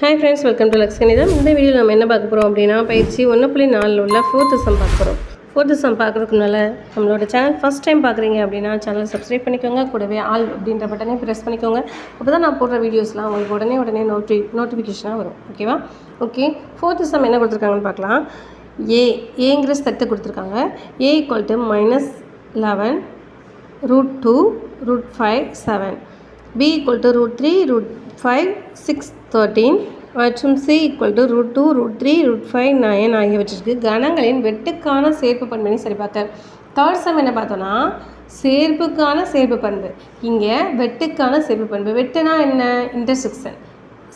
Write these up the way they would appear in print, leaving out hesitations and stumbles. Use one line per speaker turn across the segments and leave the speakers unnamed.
Hi friends, welcome to Lux Ganitham. இந்த வீடியோவில் நம்ம என்ன பார்க்க போகிறோம் அப்படின்னா பயிற்சி 1.4 உள்ள 4th சம் பார்க்க போகிறோம். 4th சம் பார்க்குறதுக்கு முன்னால் நம்மளோட சேனல் ஃபஸ்ட் டைம் பார்க்குறீங்க அப்படின்னா சேனல் சப்ஸ்கிரைப் பண்ணிக்கோங்க, கூடவே ஆல் அப்படின்ற பட்டனை ப்ரெஸ் பண்ணிக்கோங்க. அப்போ தான் நான் போடுற வீடியோஸ்லாம் உங்களுக்கு உடனே நோட்டிஃபிகேஷனாக வரும். ஓகேவா? ஓகே, 4th சம் என்ன கொடுத்துருக்காங்கன்னு பார்க்கலாம். ஏங்கிற செட்டை கொடுத்துருக்காங்க. A = -11 √2 √5 7, B = √3 √5 6 13 மற்றும் C = √2 √3 √5 9 ஆகியவற்றிற்கு கணங்களின் வெட்டுக்கான சேர்ப்பு பண்பினை சரிபார்க்க. தேர்ட் சம் என்ன பார்த்தோன்னா சேர்ப்புக்கான சேர்ப்பு பண்பு. இங்கே வெட்டுக்கான சேர்ப்பு பண்பு. வெட்டுனா என்ன? இன்டர்செக்ஷன்.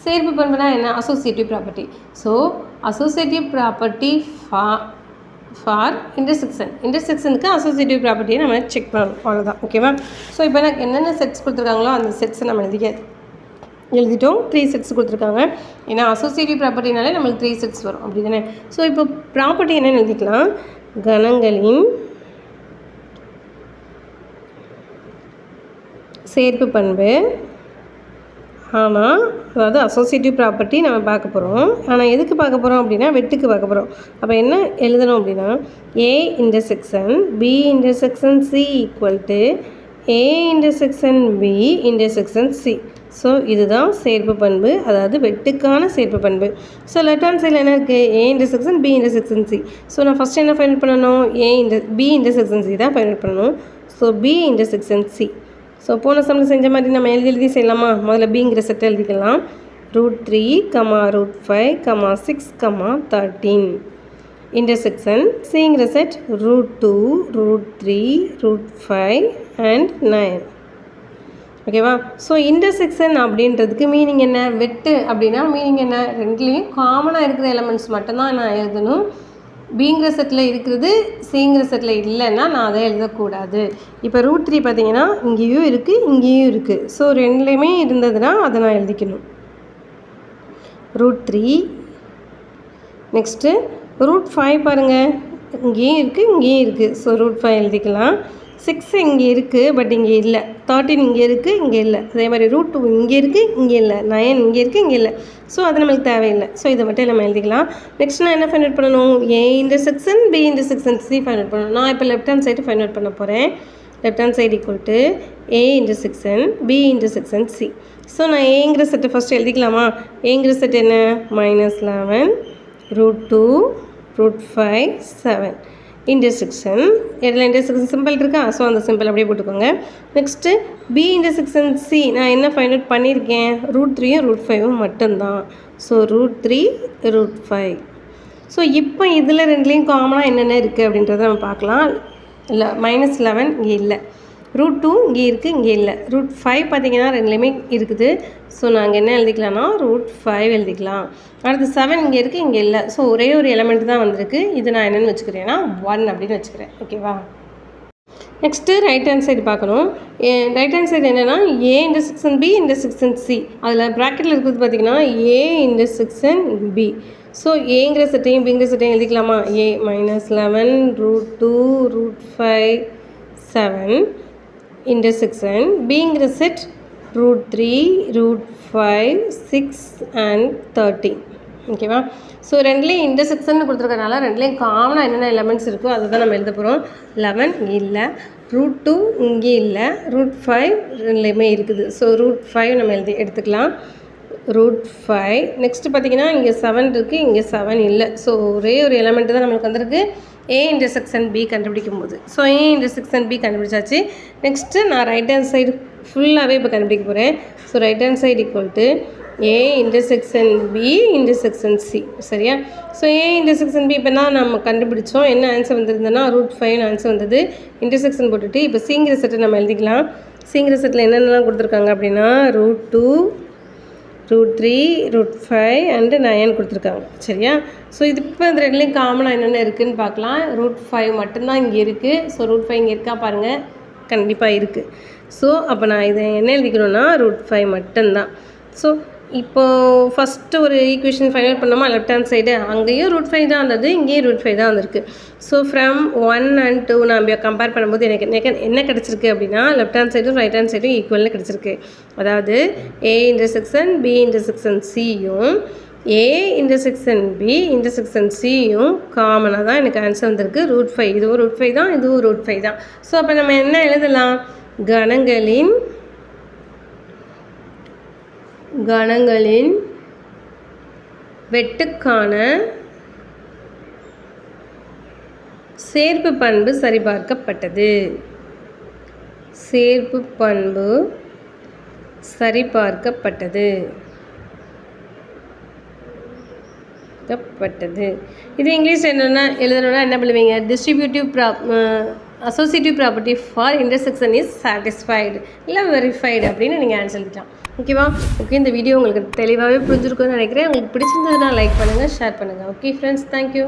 சேர்ப்பு பண்புனா என்ன? Associative property. So associative property for இன்டர்செக்ஷனுக்கு அசோசியேட்டிவ் ப்ராப்பர்ட்டியை நம்ம செக் பண்ணணும். அவ்வளோதான். ஓகேவா? ஸோ இப்போ எனக்கு என்னென்ன செட்ஸ் கொடுத்துருக்காங்களோ அந்த செட்ஸை நம்ம எழுதிட்டோம். 3 செட்ஸ் கொடுத்துருக்காங்க. ஏன்னா அசோசியேட்டிவ் ப்ராப்பர்ட்டினாலே நம்மளுக்கு 3 செட்ஸ் வரும், அப்படி தானே? ஸோ இப்போ ப்ராப்பர்ட்டி என்னென்னு எழுதிக்கலாம். கணங்களின் சேர்ப்பு பண்பு. ஆனால் அதாவது அசோசியேட்டிவ் ப்ராப்பர்ட்டி நம்ம பார்க்க போகிறோம். ஆனால் எதுக்கு பார்க்க போகிறோம் அப்படின்னா வெட்டுக்கு பார்க்க போகிறோம். அப்போ என்ன எழுதணும் அப்படின்னா A intersection B intersection C = A intersection B intersection C. So இதுதான் சேர்ப்பு பண்பு, அதாவது வெட்டுக்கான சேர்ப்பு பண்பு. ஸோ லெஃப்ட் ஹேண்ட் சைடில் என்ன இருக்குது? A intersection B intersection C. So நான் ஃபஸ்ட்டு என்ன ஃபைண்ட் பண்ணணும்? B இன்டர்செக்ஷன் C தான் ஃபைண்ட் பண்ணணும். So B intersection C. So போன சம்மில் செஞ்ச மாதிரி நம்ம எழுதி செய்யலாமா? முதல்ல பிங்கிற செட்டை எழுதிக்கலாம். √3, √5, 6, 13 இன்டர்செக்ஷன் சிங்கிற செட் √2, √3, √5 and 9. ஓகேவா? ஸோ இன்டர்செக்ஷன் அப்படின்றதுக்கு மீனிங் என்ன? வெட்டு அப்படின்னா மீனிங் என்ன? ரெண்டுலேயும் காமனாக இருக்கிற எலமெண்ட்ஸ் மட்டும்தான் நான் எழுதணும். பிங்கிற செட்டில் இருக்கிறது சிங்கிற செட்டில் இல்லைன்னா நான் அதை எழுதக்கூடாது. இப்போ √3 பார்த்தீங்கன்னா இங்கேயும் இருக்குது இங்கேயும் இருக்குது. ஸோ ரெண்டுலேயுமே இருந்ததுன்னா அதை நான் எழுதிக்கணும். √3 நெக்ஸ்ட்டு √5 பாருங்கள், இங்கேயும் இருக்குது இங்கேயும் இருக்குது. ஸோ √5 எழுதிக்கலாம். 6 இங்கே இருக்குது பட் இங்கே இல்லை. 13 இங்கே இருக்குது இங்கே இல்லை. அதே மாதிரி √2 இங்கே இருக்குது இங்கே இல்லை. 9 இங்கே இருக்குது இங்கே இல்லை. ஸோ அது நம்மளுக்கு தேவையில்லை. ஸோ இதை மட்டும் நம்ம எழுதிக்கலாம். நெக்ஸ்ட் நான் என்ன ஃபைண்ட் அவுட் பண்ணணும்? A intersection B intersection C find out பண்ணணும். நான் இப்போ left hand side find out பண்ண போகிறேன். Left hand side = A intersection B intersection C. So நான் ஏங்கிற செட்டை ஃபஸ்ட்டு எழுதிக்கலாமா? ஏங்கிற செட் என்ன? -11 √2 √5 7 இன்டர்செக்ஷன். இதில் இன்டர்செக்ஷன் சிம்பிள் இருக்கா? ஸோ அந்த சிம்பிள் அப்படியே போட்டுக்கோங்க. நெக்ஸ்ட்டு B இன்டர்செக்ஷன் C நான் என்ன ஃபைண்ட் அவுட் பண்ணியிருக்கேன்? √3யும் √5ம் மட்டும்தான். ஸோ √3 √5. ஸோ இப்போ இதில் ரெண்டுலேயும் காமனாக என்னென்ன இருக்குது அப்படின்றத நம்ம பார்க்கலாம். இல்லை -11 இங்கே இல்லை, √2 இங்கே இருக்குது இங்கே இல்லை, √5 பார்த்தீங்கன்னா ரெண்டுலேயுமே இருக்குது. ஸோ நாங்கள் என்ன எழுதிக்கலாம்னா √5 எழுதிக்கலாம். அடுத்து 7 இங்கே இருக்குது இங்கே இல்லை. ஸோ ஒரே ஒரு எலமெண்ட் தான் வந்திருக்கு. இது நான் என்னென்னு வச்சுக்கிறேன்னா 1 அப்படின்னு வச்சுக்கிறேன். ஓகேவா? நெக்ஸ்ட்டு ரைட் ஹேண்ட் சைடு பார்க்கணும். ரைட் ஹேண்ட் சைடு என்னென்னா A intersection B intersection C. அதில் ப்ராக்கெட்டில் இருக்கிறது பார்த்திங்கன்னா A இன்டர்செக்ஷன் B. ஸோ ஏங்கிற செட்டையும் பிங்கிற செட்டையும் எழுதிக்கலாமா? A -11 √2 √5 7 இன்டர்செக்ஷன் பிங்கிற செட் √3 √5 6 and 13. ஓகேவா? ஸோ ரெண்டுலேயும் இன்டர்செக்ஷன் கொடுத்துருக்கனால ரெண்டுலேயும் காமனாக என்னென்ன எலமெண்ட்ஸ் இருக்கோ அதை தான் நம்ம எழுத போகிறோம். 11 இல்லை, √2 இங்கே இல்லை, √5 ரெண்டுலேயுமே இருக்குது. ஸோ √5 நம்ம எடுத்துக்கலாம். √5 நெக்ஸ்ட்டு பார்த்திங்கன்னா இங்கே 7 இருக்குது இங்கே 7 இல்லை. ஸோ ஒரே ஒரு எலமெண்ட்டு தான் நம்மளுக்கு வந்திருக்கு A இன்டர்செக்ஷன் B கண்டுபிடிக்கும் போது. ஸோ A இன்டர்செக்ஷன் B கண்டுபிடிச்சாச்சு. நெக்ஸ்ட்டு நான் ரைட் ஹேண்ட் சைடு ஃபுல்லாகவே இப்போ கண்டுபிடிக்க போகிறேன். So right hand side = A intersection B intersection C. சரியா? ஸோ A இன்டர்செக்ஷன் B இப்போ தான் நம்ம கண்டுபிடிச்சோம். என்ன ஆன்சர் வந்திருந்ததுன்னா √5 ஆன்சர் வந்தது. இன்டர்செக்ஷன் போட்டுட்டு இப்போ சிங்கிற செட்டை நம்ம எழுதிக்கலாம். சிங்கிற செட்டில் என்னென்னலாம் கொடுத்துருக்காங்க அப்படின்னா √2 √3 √5 and 9 கொடுத்துருக்காங்க. சரியா? ஸோ இது இப்போ இந்த ரெண்டுலேயும் காமனாக என்னென்ன இருக்குதுன்னு பார்க்கலாம். √5 மட்டும்தான் இங்கே இருக்குது. ஸோ √5 இங்கே இருக்கா பாருங்கள், கண்டிப்பாக இருக்குது. ஸோ அப்போ நான் இதை என்ன எழுதிக்கணும்னா √5 மட்டும்தான். ஸோ இப்போது ஃபஸ்ட்டு ஒரு ஈக்குவேஷன் ஃபைனல் பண்ணோமா லெஃப்ட் ஹேண்ட் சைடு, அங்கேயும் √5 தான் இருந்தது, இங்கேயும் √5 தான் வந்திருக்கு. ஸோ ஃப்ரம் 1 and 2 நம்ம கம்பேர் பண்ணும்போது எனக்கு என்ன கிடச்சிருக்கு அப்படின்னா லெஃப்ட் ஹேண்ட் சைடும் ரைட் ஹேண்ட் சைடும் ஈக்குவல்னு கிடச்சிருக்கு. அதாவது A இன்டர்செக்ஷன் B இன்டர்செக்ஷன் Cயும் A இன்டர்செக்ஷன் B இன்டர்செக்ஷன் Cயும் காமனாக தான் எனக்கு ஆன்சர் வந்திருக்கு. √5 இதுவும் √5 தான், இதுவும் √5 தான். ஸோ அப்போ நம்ம என்ன எழுதலாம்? கணங்களின் வெட்டுக்கான சேர்ப்பு பண்பு சரிபார்க்கப்பட்டது. சேர்ப்பு பண்பு சரிபார்க்கப்பட்டது. இது இங்கிலீஷ் என்னென்னா எழுதணும்னா என்ன பண்ணுவீங்க? Associative property for intersection is satisfied இல்லை வெரிஃபைடு அப்படின்னு நீங்கள் ஆன்சர் எழுதிக்கலாம். ஓகேவா? ஓகே, இந்த வீடியோ உங்களுக்கு தெளிவாகவே புரிஞ்சிருக்குன்னு நினைக்கிறேன். உங்களுக்கு பிடிச்சிருந்ததுன்னா லைக் பண்ணுங்கள், ஷேர் பண்ணுங்கள். Okay friends, thank you.